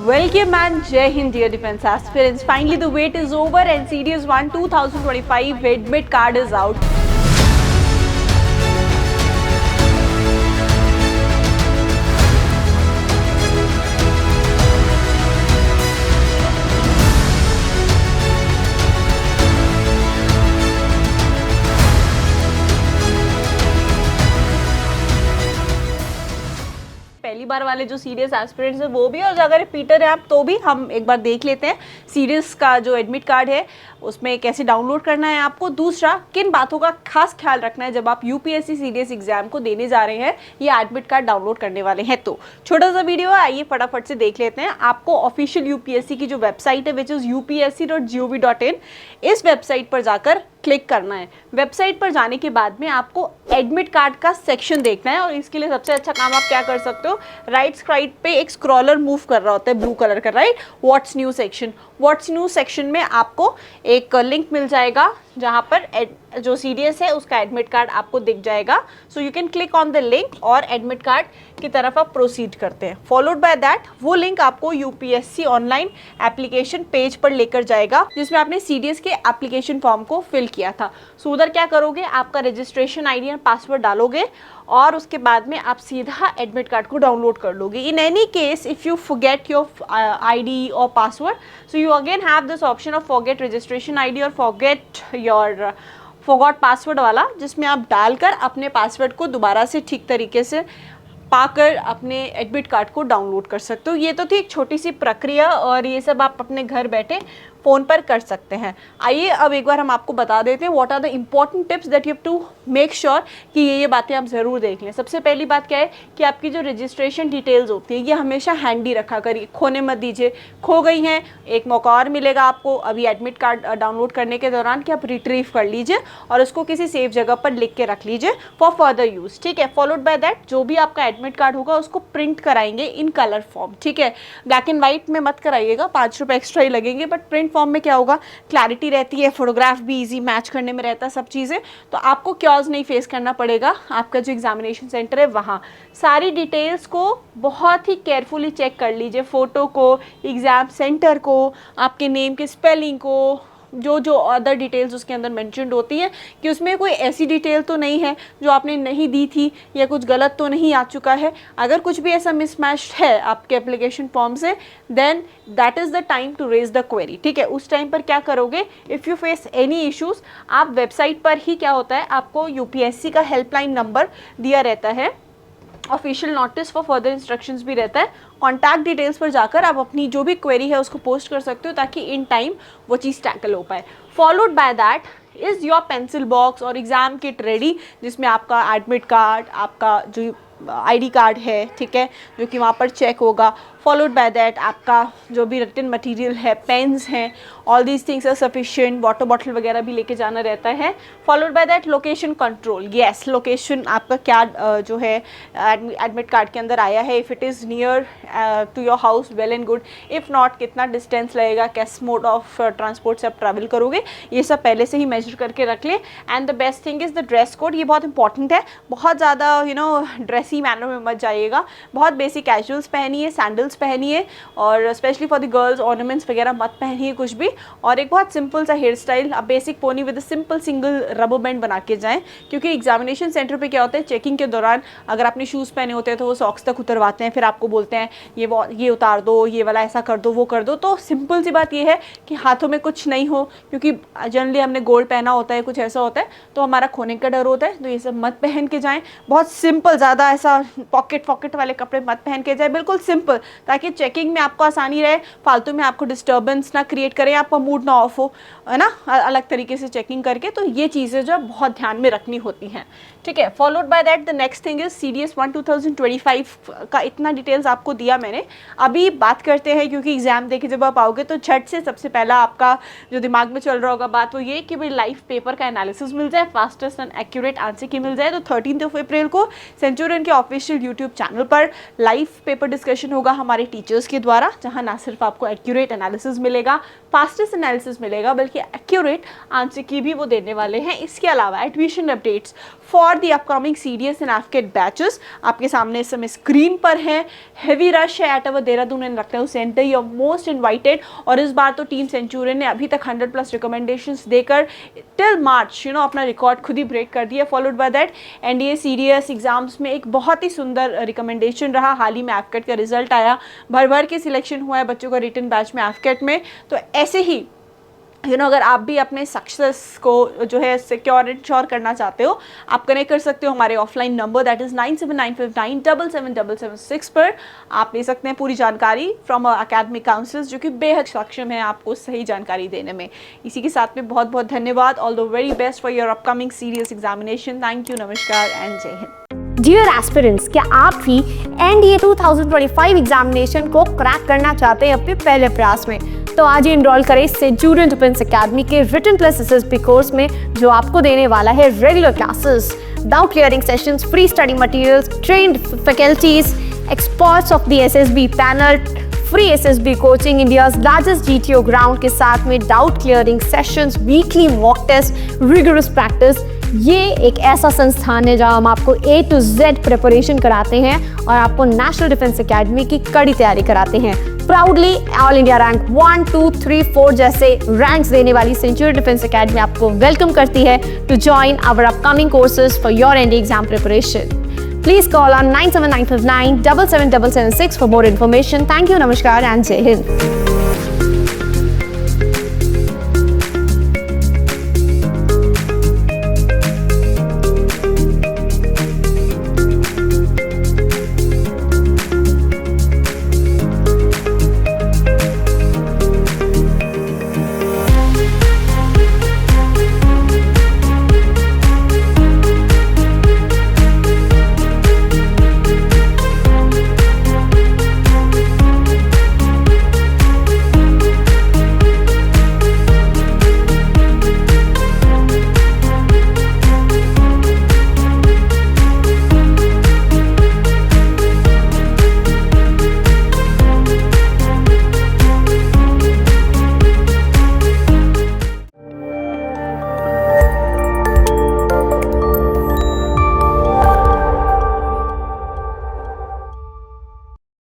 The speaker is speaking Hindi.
Welcome and Jai Hind, dear defense aspirants. Finally, the wait is over and CDS 1 2025 admit card is out. पहली बार वाले जो सीरियस एस्पिरेंट्स हैं वो भी, और अगर रिपीटर है आप तो भी हम एक बार देख लेते हैं सीरियस का जो एडमिट कार्ड है उसमें कैसे डाउनलोड करना है आपको। दूसरा, किन बातों का खास ख्याल रखना है जब आप यूपीएससी सीडीएस एग्जाम को देने जा रहे हैं या एडमिट कार्ड डाउनलोड करने वाले हैं। तो छोटा सा वीडियो है, आइए फटाफट से देख लेते हैं। आपको ऑफिशियल यूपीएससी की जो वेबसाइट है विच इज़ upsc.gov.in, इस वेबसाइट पर जाकर क्लिक करना है। वेबसाइट पर जाने के बाद में आपको एडमिट कार्ड का सेक्शन देखना है, और इसके लिए सबसे अच्छा काम आप क्या कर सकते हो, राइट साइड पे एक स्क्रॉलर मूव कर रहा होता है ब्लू कलर का, right, what's new section. What's new section में आपको एक लिंक मिल जाएगा जहाँ पर जो सीडीएस है उसका एडमिट कार्ड आपको दिख जाएगा। So you can click on the link और एडमिट कार्ड की तरफ आप प्रोसीड करते हैं। फॉलोड बाय दैट वो लिंक आपको यूपीएससी ऑनलाइन एप्लीकेशन पेज पर लेकर जाएगा जिसमें आपने सीडीएस के एप्लीकेशन फॉर्म को फिल किया था। सो उधर क्या करोगे, आपका रजिस्ट्रेशन आईडी और पासवर्ड डालोगे और उसके बाद में आप सीधा एडमिट कार्ड को डाउनलोड कर लोगे। In any case if you forget your ID और password, so you again have this option of forget registration ID और फॉरगेट योर फॉरगॉट पासवर्ड वाला, जिसमें आप डालकर अपने पासवर्ड को दोबारा से ठीक तरीके से पाकर अपने एडमिट कार्ड को डाउनलोड कर सकते हो। ये तो थी एक छोटी सी प्रक्रिया और ये सब आप अपने घर बैठे फ़ोन पर कर सकते हैं। आइए अब एक बार हम आपको बता देते हैं what are the important tips that you have to make sure कि ये बातें आप ज़रूर देख लें। सबसे पहली बात क्या है कि आपकी जो रजिस्ट्रेशन डिटेल्स होती है ये हमेशा हैंडी रखा करिए, खोने मत दीजिए। खो गई हैं, एक मौका और मिलेगा आपको अभी एडमिट कार्ड डाउनलोड करने के दौरान कि आप रिट्रीव कर लीजिए और उसको किसी सेफ जगह पर लिख के रख लीजिए फॉर फर्दर यूज़, ठीक है। फॉलोड बाय दैट जो भी आपका एडमिट कार्ड होगा उसको प्रिंट कराएंगे इन कलर फॉर्म, ठीक है। ब्लैक एंड वाइट में मत कराइएगा, 5 रुपये एक्स्ट्रा ही लगेंगे, बट प्रिंट फॉर्म में क्या होगा, क्लैरिटी रहती है, फोटोग्राफ भी इजी मैच करने में रहता है, सब चीज़ें, तो आपको क्योज नहीं फेस करना पड़ेगा। आपका जो एग्जामिनेशन सेंटर है वहाँ सारी डिटेल्स को बहुत ही केयरफुली चेक कर लीजिए, फ़ोटो को, एग्ज़ाम सेंटर को, आपके नेम के स्पेलिंग को, जो अदर डिटेल्स उसके अंदर मेंशन्ड होती हैं कि उसमें कोई ऐसी डिटेल तो नहीं है जो आपने नहीं दी थी या कुछ गलत तो नहीं आ चुका है। अगर कुछ भी ऐसा मिसमैच है आपके एप्लीकेशन फॉर्म से, then that is the time to raise the query, ठीक है। उस टाइम पर क्या करोगे, if you face any issues, आप वेबसाइट पर ही क्या होता है आपको यूपीएससी का हेल्पलाइन नंबर दिया रहता है, official notice for further instructions भी रहता है। कॉन्टैक्ट डिटेल्स पर जाकर आप अपनी जो भी क्वेरी है उसको पोस्ट कर सकते हो ताकि इन टाइम वो चीज़ टैकल हो पाए। Followed by that is your pencil box और एग्ज़ाम किट रेडी, जिसमें आपका एडमिट कार्ड, आपका जो आईडी कार्ड है, ठीक है, जो कि वहाँ पर चेक होगा। फॉलोड बाय दैट आपका जो भी रिटन मटेरियल है, पेन्स हैं, all these things are sufficient, water bottle वगैरह भी लेके जाना रहता है। Followed by that location control, yes, location आपका क्या जो है एडमिट कार्ड के अंदर आया है, if it is near to your house well and good, if not कितना डिस्टेंस लगेगा, कैस मोड ऑफ ट्रांसपोर्ट से आप ट्रैवल करोगे, ये सब पहले से ही मेजर करके रख ले। And the best thing is the dress code, ये बहुत इंपॉर्टेंट है, बहुत ज़्यादा ड्रेसी मैनर में मत जाइएगा, बहुत बेसिक कैजुअल्स पहनिए, सैंडल्स पहनिए, और specially for the girls ornaments वगैरह मत पहनिए कुछ भी, और एक बहुत सिंपल सा हेयर स्टाइल, अब basic pony with simple single rubber band बना के जाएं, क्योंकि एग्जामिनेशन सेंटर पे क्या होता है, चेकिंग के दौरान अगर आपने शूज़ पहने होते हैं तो वो सॉक्स तक उतरवाते हैं, फिर आपको बोलते हैं ये उतार दो, ये वाला ऐसा कर दो, वो कर दो। तो सिंपल सी बात ये है कि हाथों में कुछ नहीं हो, क्योंकि जनरली हमने गोल्ड पहना होता है, कुछ ऐसा होता है तो हमारा खोने का डर होता है, तो ये सब मत पहन के जाएँ। बहुत सिंपल, ज़्यादा ऐसा पॉकेट वाले कपड़े मत पहन के जाए, बिल्कुल सिंपल, ताकि चेकिंग में आपको आसानी रहे, फालतू में आपको डिस्टर्बेंस ना क्रिएट करें, आपका मूड ना ऑफ हो, है ना, अलग तरीके से चेकिंग करके। तो ये चीज़ें जो बहुत ध्यान में रखनी होती हैं, ठीक है। Followed by that the next thing is CDS 1 2025 का इतना डिटेल्स आपको दिया मैंने। अभी बात करते हैं, क्योंकि एग्जाम देके जब आप आओगे तो झट से सबसे पहला आपका जो दिमाग में चल रहा होगा बात वो ये कि भाई लाइव पेपर का एनालिसिस मिल जाए, फास्टेस्ट एंड एक्यूरेट आंसर की मिल जाए। तो 13 अप्रैल को सेंचुरियन के ऑफिशियल यूट्यूब चैनल पर लाइव पेपर डिस्कशन होगा हमारा। हमारे टीचर्स के द्वारा, जहां ना सिर्फ आपको एक्यूरेट एनालिसिस मिलेगा, फास्टेस्ट एनालिसिस मिलेगा, बल्कि एक्यूरेट आंसर की भी वो देने वाले हैं। इसके अलावा admission updates for the upcoming CDS and AFCAT batches आपके सामने इस समय स्क्रीन पर है। हेवी रश है at our Dehradun and Lucknow centre, you are most invited. और इस बार तो टीम सेंचुरियन ने अभी तक 100+ रिकमेंडेशंस देकर टिल मार्च अपना रिकॉर्ड खुद ही ब्रेक कर दिया। Followed by that NDA CDS exams में एक बहुत ही सुंदर रिकमेंडेशन रहा। हाल ही में AFCAT का रिजल्ट आया, भर भर के सिलेक्शन हुआ है बच्चों का रिटन बैच में AFCAT में। तो ऐसे ही अगर आप भी अपने सक्सेस को जो है सिक्योर एंड श्योर करना चाहते हो, आप कनेक्ट कर सकते हो हमारे ऑफलाइन नंबर दैट इज़ 9795977776 पर। आप ले सकते हैं पूरी जानकारी फ्रॉम एकेडमिक काउंसलर्स, जो कि बेहद सक्षम है आपको सही जानकारी देने में। इसी के साथ में बहुत बहुत धन्यवाद। All the very best for your upcoming serious examination. Thank you, नमस्कार एंड जय हिंद। डियर एस्पिरेंट्स, क्या आप भी NDA 2025 एग्जामिनेशन को क्रैक करना चाहते हैं अपने पहले प्रयास में? तो आज ही इनरोल करें सेंचुरियन डिफेंस एकेडमी के रिटन प्लस SSB कोर्स में, जो आपको देने वाला है regular classes, doubt clearing sessions, free study materials, trained faculties, experts of the SSB panel, free SSB coaching, India's largest GTO ground के साथ में doubt clearing sessions, weekly mock test, rigorous practice. ये एक ऐसा संस्थान है जहां हम आपको A to Z प्रिपरेशन कराते हैं और आपको नेशनल डिफेंस एकेडमी की कड़ी तैयारी कराते हैं। प्राउडली ऑल इंडिया रैंक 1, 2, 3, 4 जैसे रैंक्स देने वाली सेंचुरी डिफेंस एकेडमी आपको वेलकम करती है to join our upcoming courses for your NDA exam preparation. Please call on 97959 77776 for more information. Thank you, Namaskar and Jai Hind.